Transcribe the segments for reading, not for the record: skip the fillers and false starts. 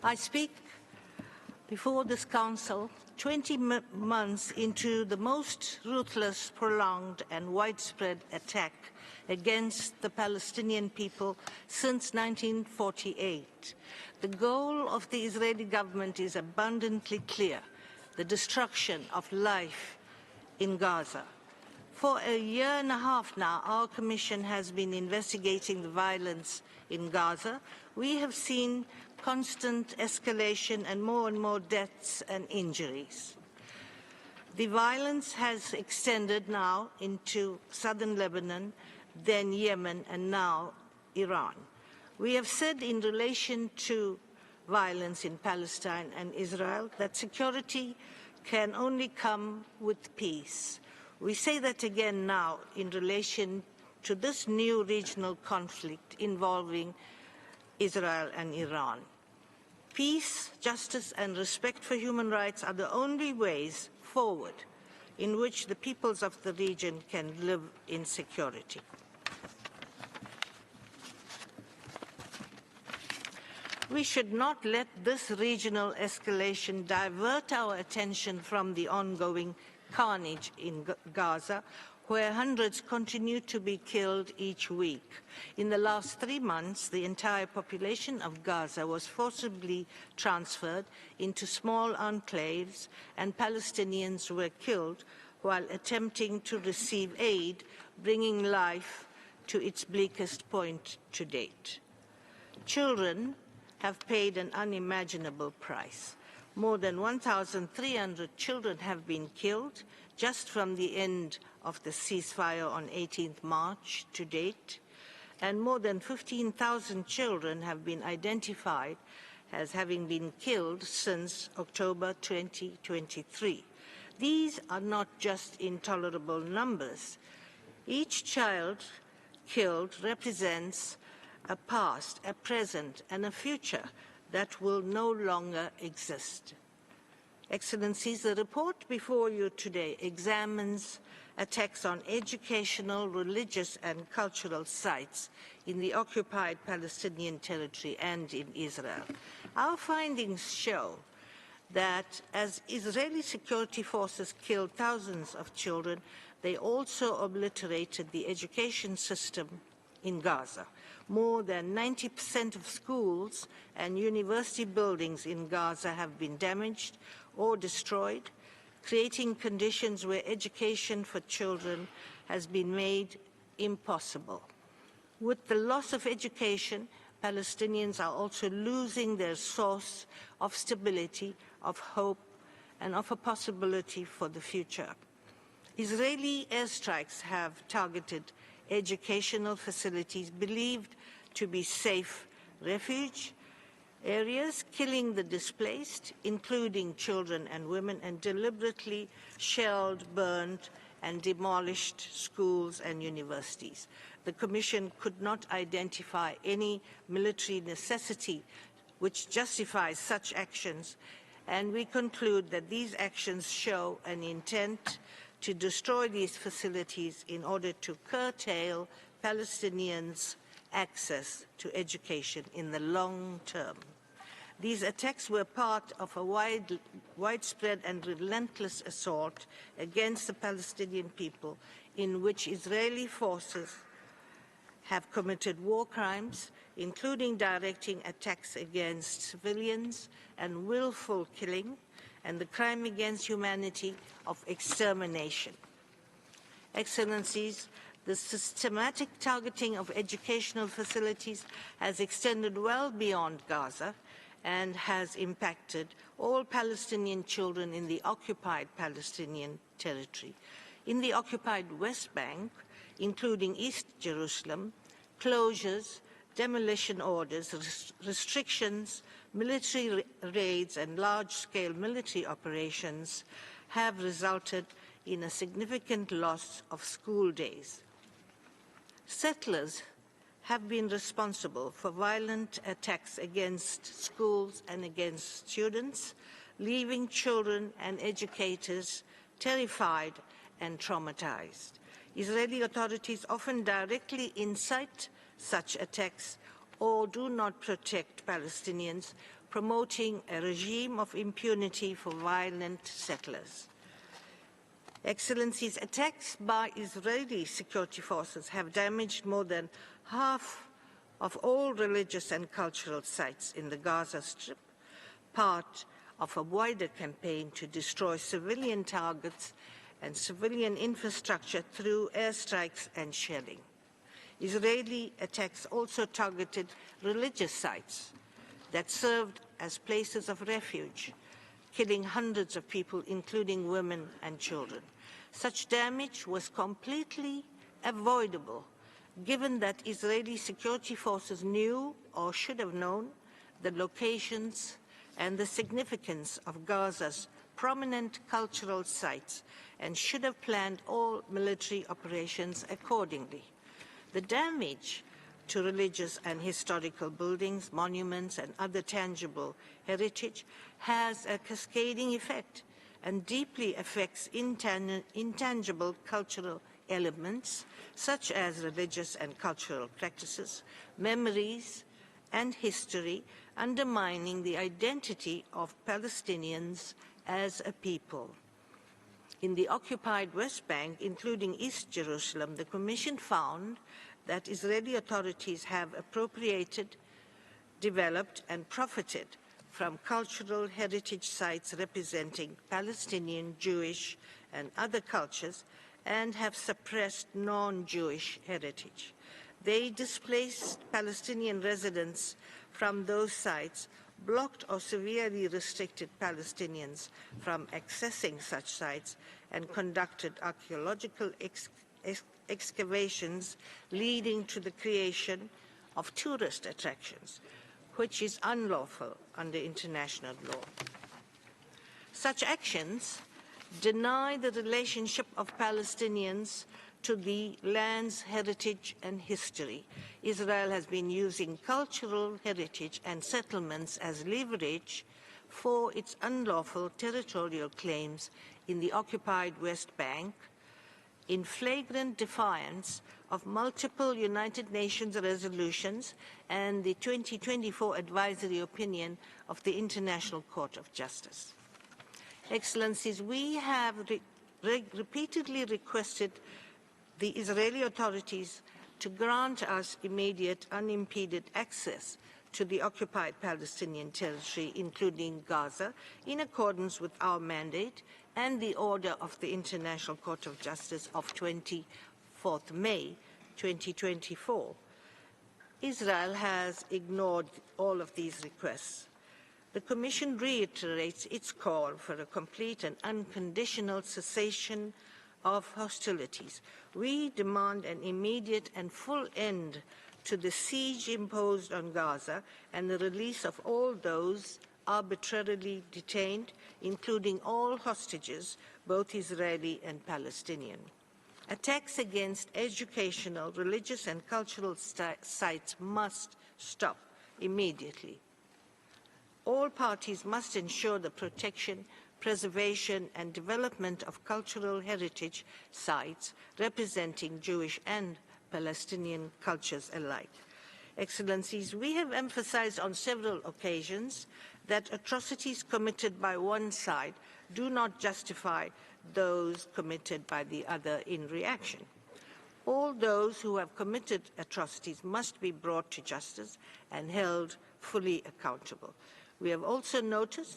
I speak before this Council 20 months into the most ruthless, prolonged and widespread attack against the Palestinian people since 1948. The goal of the Israeli government is abundantly clear: the destruction of life in Gaza. For a year and a half now, our Commission has been investigating the violence in Gaza. We have seen constant escalation and more deaths and injuries. The violence has extended now into southern Lebanon, then Yemen, and now Iran. We have said in relation to violence in Palestine and Israel that security can only come with peace. We say that again now in relation to this new regional conflict involving Israel and Iran. Peace, justice, and respect for human rights are the only ways forward in which the peoples of the region can live in security. We should not let this regional escalation divert our attention from the ongoing carnage in Gaza, where hundreds continue to be killed each week. In the last 3 months, the entire population of Gaza was forcibly transferred into small enclaves, and Palestinians were killed while attempting to receive aid, bringing life to its bleakest point to date. Children have paid an unimaginable price. More than 1,300 children have been killed just from the end of the ceasefire on 18th March to date, and more than 15,000 children have been identified as having been killed since October 2023. These are not just intolerable numbers. Each child killed represents a past, a present, and a future that will no longer exist. Excellencies, the report before you today examines attacks on educational, religious, and cultural sites in the occupied Palestinian territory and in Israel. Our findings show that as Israeli security forces killed thousands of children, they also obliterated the education system in Gaza. More than 90% of schools and university buildings in Gaza have been damaged or destroyed, creating conditions where education for children has been made impossible. With the loss of education, Palestinians are also losing their source of stability, of hope, and of a possibility for the future. Israeli airstrikes have targeted educational facilities believed to be safe refuge areas, killing the displaced, including children and women, and deliberately shelled, burned, and demolished schools and universities. The Commission could not identify any military necessity which justifies such actions, and we conclude that these actions show an intent to destroy these facilities in order to curtail Palestinians' access to education in the long term. These attacks were part of a widespread and relentless assault against the Palestinian people, in which Israeli forces have committed war crimes, including directing attacks against civilians and willful killing, and the crime against humanity of extermination. Excellencies, the systematic targeting of educational facilities has extended well beyond Gaza and has impacted all Palestinian children in the occupied Palestinian territory. In the occupied West Bank, including East Jerusalem, closures, demolition orders, restrictions, military raids, and large-scale military operations have resulted in a significant loss of school days. Settlers have been responsible for violent attacks against schools and against students, leaving children and educators terrified and traumatized. Israeli authorities often directly incite such attacks or do not protect Palestinians promoting a regime of impunity for violent settlers. Excellencies, attacks by Israeli security forces have damaged more than half of all religious and cultural sites in the Gaza Strip, part of a wider campaign to destroy civilian targets and civilian infrastructure through airstrikes and shelling. Israeli attacks also targeted religious sites that served as places of refuge, killing hundreds of people, including women and children. Such damage was completely avoidable, given that Israeli security forces knew, or should have known, the locations and the significance of Gaza's prominent cultural sites and should have planned all military operations accordingly. The damage to religious and historical buildings, monuments, and other tangible heritage has a cascading effect and deeply affects intangible cultural elements such as religious and cultural practices, memories, and history, undermining the identity of Palestinians as a people. In the occupied West Bank, including East Jerusalem, the Commission found that Israeli authorities have appropriated, developed, and profited from cultural heritage sites representing Palestinian, Jewish, and other cultures, and have suppressed non-Jewish heritage. They displaced Palestinian residents from those sites, blocked or severely restricted Palestinians from accessing such sites, and conducted archaeological excavations leading to the creation of tourist attractions, which is unlawful under international law. Such actions deny the relationship of Palestinians to the land's heritage and history. Israel has been using cultural heritage and settlements as leverage for its unlawful territorial claims in the occupied West Bank, in flagrant defiance of multiple United Nations resolutions and the 2024 advisory opinion of the International Court of Justice. Excellencies, we have repeatedly requested the Israeli authorities to grant us immediate, unimpeded access to the occupied Palestinian territory, including Gaza, in accordance with our mandate and the order of the International Court of Justice of 24th May 2024. Israel has ignored all of these requests. The Commission reiterates its call for a complete and unconditional cessation of hostilities. We demand an immediate and full end to the siege imposed on Gaza and the release of all those arbitrarily detained, including all hostages, both Israeli and Palestinian. Attacks against educational, religious, and cultural sites must stop immediately. All parties must ensure the protection, preservation, and development of cultural heritage sites representing Jewish and Palestinian cultures alike. Excellencies, we have emphasized on several occasions that atrocities committed by one side do not justify those committed by the other in reaction. All those who have committed atrocities must be brought to justice and held fully accountable. We have also noted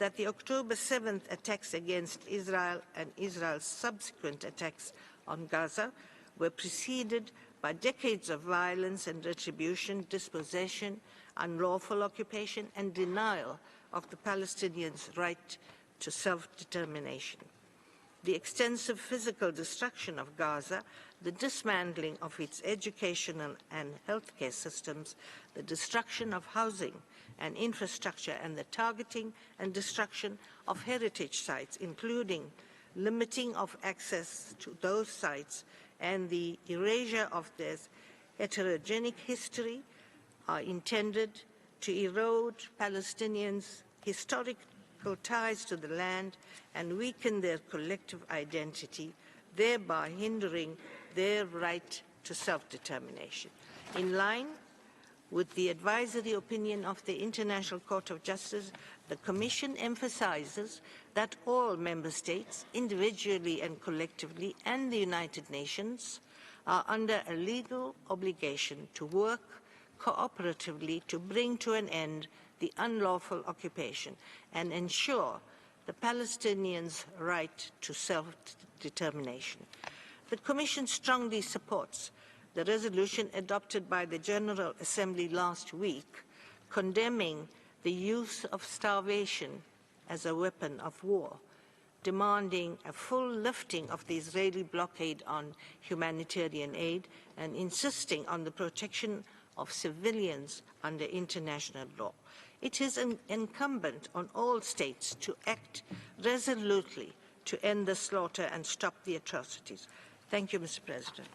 that the October 7th attacks against Israel and Israel's subsequent attacks on Gaza were preceded by decades of violence and retribution, dispossession, unlawful occupation, and denial of the Palestinians' right to self-determination. The extensive physical destruction of Gaza, the dismantling of its educational and healthcare systems, the destruction of housing and infrastructure, and the targeting and destruction of heritage sites, including limiting of access to those sites and the erasure of their heterogenic history, are intended to erode Palestinians' historical ties to the land and weaken their collective identity, thereby hindering their right to self-determination. In line With the advisory opinion of the International Court of Justice, the Commission emphasizes that all member states, individually and collectively, and the United Nations, are under a legal obligation to work cooperatively to bring to an end the unlawful occupation and ensure the Palestinians' right to self-determination. The Commission strongly supports the resolution adopted by the General Assembly last week condemning the use of starvation as a weapon of war, demanding a full lifting of the Israeli blockade on humanitarian aid and insisting on the protection of civilians under international law. It is incumbent on all states to act resolutely to end the slaughter and stop the atrocities. Thank you, Mr. President.